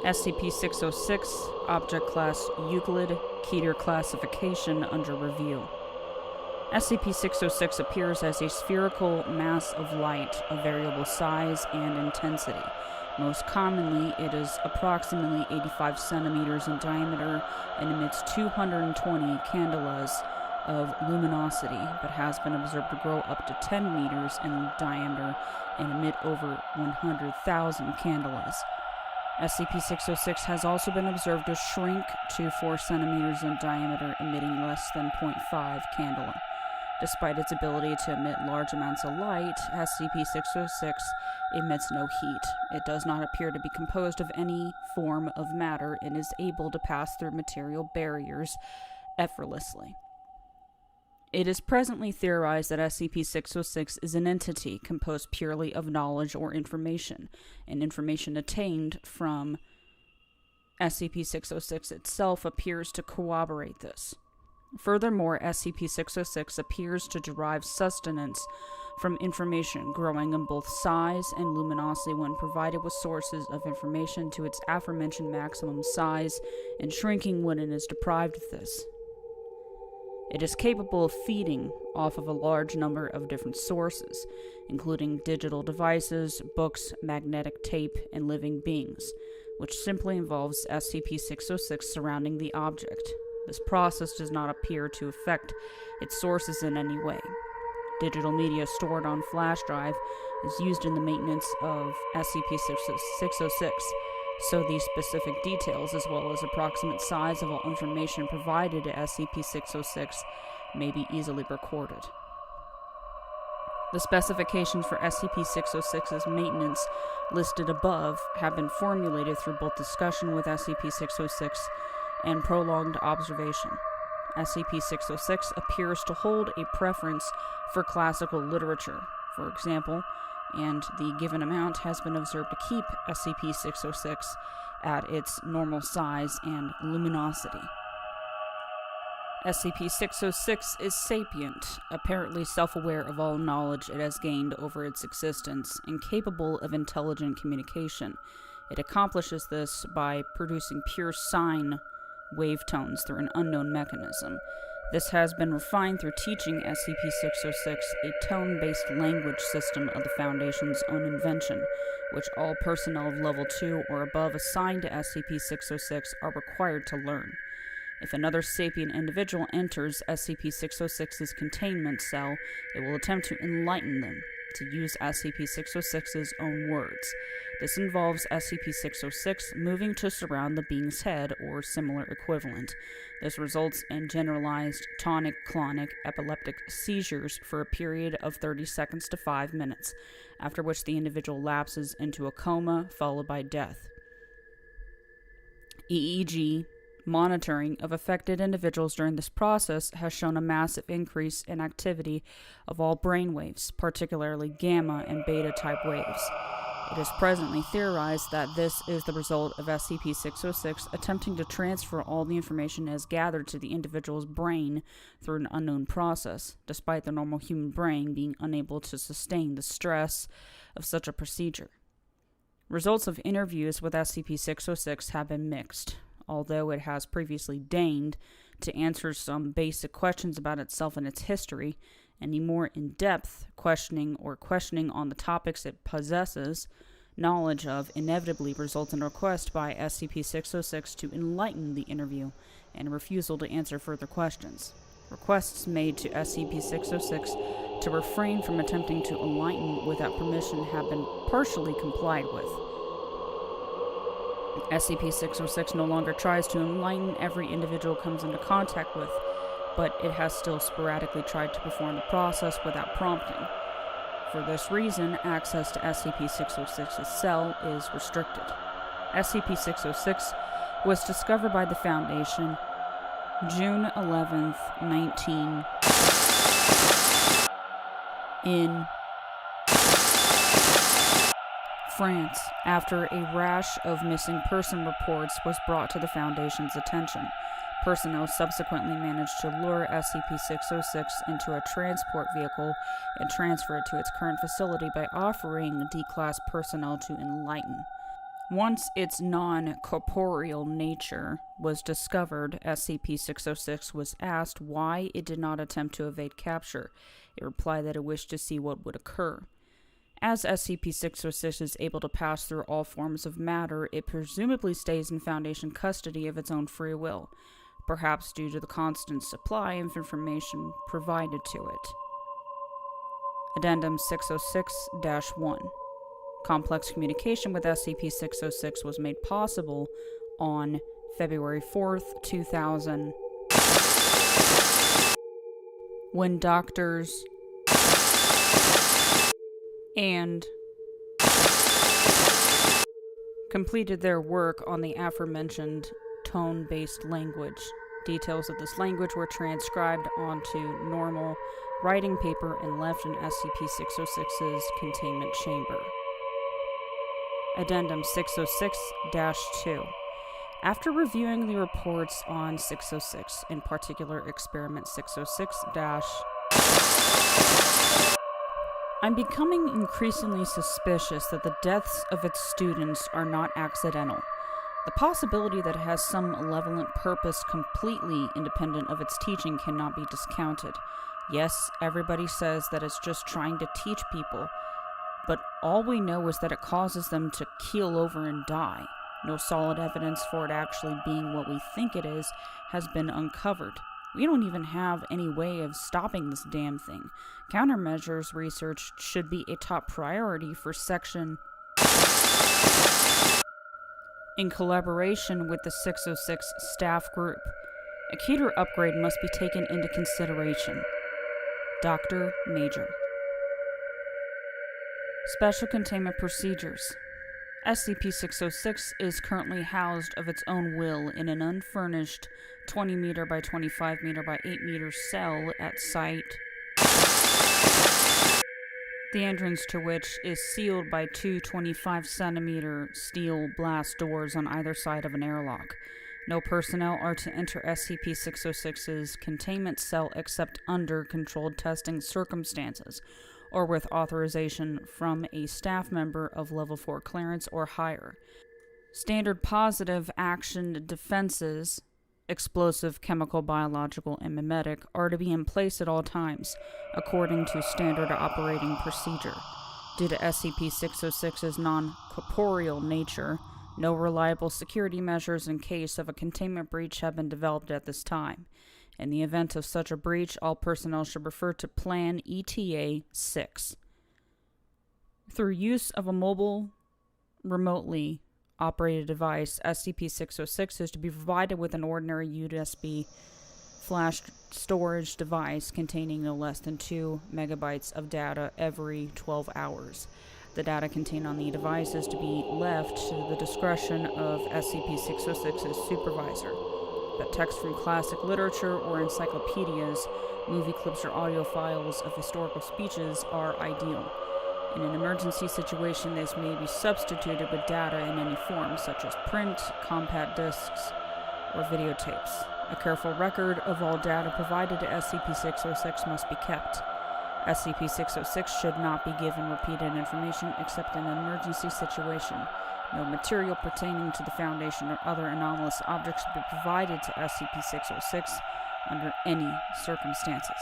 SCP-606, Object Class Euclid, Keter Classification under review. SCP-606 appears as a spherical mass of light of variable size and intensity. Most commonly, it is approximately 85 centimeters in diameter and emits 220 candelas of luminosity, but has been observed to grow up to 10 meters in diameter and emit over 100,000 candelas. SCP-606 has also been observed to shrink to 4 centimeters in diameter, emitting less than 0.5 candela. Despite its ability to emit large amounts of light, SCP-606 emits no heat. It does not appear to be composed of any form of matter and is able to pass through material barriers effortlessly. It is presently theorized that SCP-606 is an entity composed purely of knowledge or information, and information attained from SCP-606 itself appears to corroborate this. Furthermore, SCP-606 appears to derive sustenance from information growing in both size and luminosity when provided with sources of information to its aforementioned maximum size, and shrinking when it is deprived of this. It is capable of feeding off of a large number of different sources, including digital devices, books, magnetic tape, and living beings, which simply involves SCP-606 surrounding the object. This process does not appear to affect its sources in any way. Digital media stored on flash drive is used in the maintenance of SCP-606, so these specific details, as well as approximate size of all information provided to SCP-606, may be easily recorded. The specifications for SCP-606's maintenance listed above have been formulated through both discussion with SCP-606 and prolonged observation. SCP-606 appears to hold a preference for classical literature, for example, and the given amount has been observed to keep SCP-606 at its normal size and luminosity. SCP-606 is sapient, apparently self-aware of all knowledge it has gained over its existence, and capable of intelligent communication. It accomplishes this by producing pure sine wave tones through an unknown mechanism. This has been refined through teaching SCP-606 a tone-based language system of the Foundation's own invention, which all personnel of Level 2 or above assigned to SCP-606 are required to learn. If another sapient individual enters SCP-606's containment cell, it will attempt to enlighten them, to use SCP-606's own words. This involves SCP-606 moving to surround the being's head or similar equivalent. This results in generalized tonic-clonic epileptic seizures for a period of 30 seconds to 5 minutes, after which the individual lapses into a coma followed by death. EEG monitoring of affected individuals during this process has shown a massive increase in activity of all brainwaves, particularly gamma and beta type waves. It is presently theorized that this is the result of SCP-606 attempting to transfer all the information it has gathered to the individual's brain through an unknown process, despite the normal human brain being unable to sustain the stress of such a procedure. Results of interviews with SCP-606 have been mixed. Although it has previously deigned to answer some basic questions about itself and its history, any more in-depth questioning on the topics it possesses knowledge of inevitably results in a request by SCP-606 to enlighten the interview and a refusal to answer further questions. Requests made to SCP-606 to refrain from attempting to enlighten without permission have been partially complied with. SCP-606 no longer tries to enlighten every individual it comes into contact with, but it has still sporadically tried to perform the process without prompting. For this reason, access to SCP-606's cell is restricted. SCP-606 was discovered by the Foundation June 11th, 19 in France, after a rash of missing person reports was brought to the Foundation's attention. Personnel subsequently managed to lure SCP-606 into a transport vehicle and transfer it to its current facility by offering D-Class personnel to enlighten. Once its non-corporeal nature was discovered, SCP-606 was asked why it did not attempt to evade capture. It replied that it wished to see what would occur. As SCP-606 is able to pass through all forms of matter, it presumably stays in Foundation custody of its own free will, perhaps due to the constant supply of information provided to it. Addendum 606-1. Complex communication with SCP-606 was made possible on February 4th, 2000, when doctors and completed their work on the aforementioned tone-based language. Details of this language were transcribed onto normal writing paper and left in SCP-606's containment chamber. Addendum 606-2. After reviewing the reports on 606, in particular Experiment 606- I'm becoming increasingly suspicious that the deaths of its students are not accidental. The possibility that it has some malevolent purpose completely independent of its teaching cannot be discounted. Yes, everybody says that it's just trying to teach people, but all we know is that it causes them to keel over and die. No solid evidence for it actually being what we think it is has been uncovered. We don't even have any way of stopping this damn thing. Countermeasures research should be a top priority for Section in collaboration with the 606 staff group. A key upgrade must be taken into consideration. Dr. Major. Special Containment Procedures. SCP-606 is currently housed of its own will in an unfurnished 20 meter by 25 meter by 8 meter cell at site, the entrance to which is sealed by two 25 centimeter steel blast doors on either side of an airlock. No personnel are to enter SCP-606's containment cell except under controlled testing circumstances, or with authorization from a staff member of Level 4 clearance or higher. Standard positive action defenses, explosive, chemical, biological, and mimetic, are to be in place at all times, according to standard operating procedure. Due to SCP-606's non-corporeal nature, no reliable security measures in case of a containment breach have been developed at this time. In the event of such a breach, all personnel should refer to Plan ETA 6. Through use of a mobile, remotely operated device, SCP-606 is to be provided with an ordinary USB flash storage device containing no less than 2 megabytes of data every 12 hours. The data contained on the device is to be left to the discretion of SCP-606's supervisor. But text from classic literature or encyclopedias, movie clips, or audio files of historical speeches are ideal. In an emergency situation, this may be substituted with data in any form, such as print, compact discs, or videotapes. A careful record of all data provided to SCP-606 must be kept. SCP-606 should not be given repeated information except in an emergency situation. No material pertaining to the Foundation or other anomalous objects should be provided to SCP-606 under any circumstances.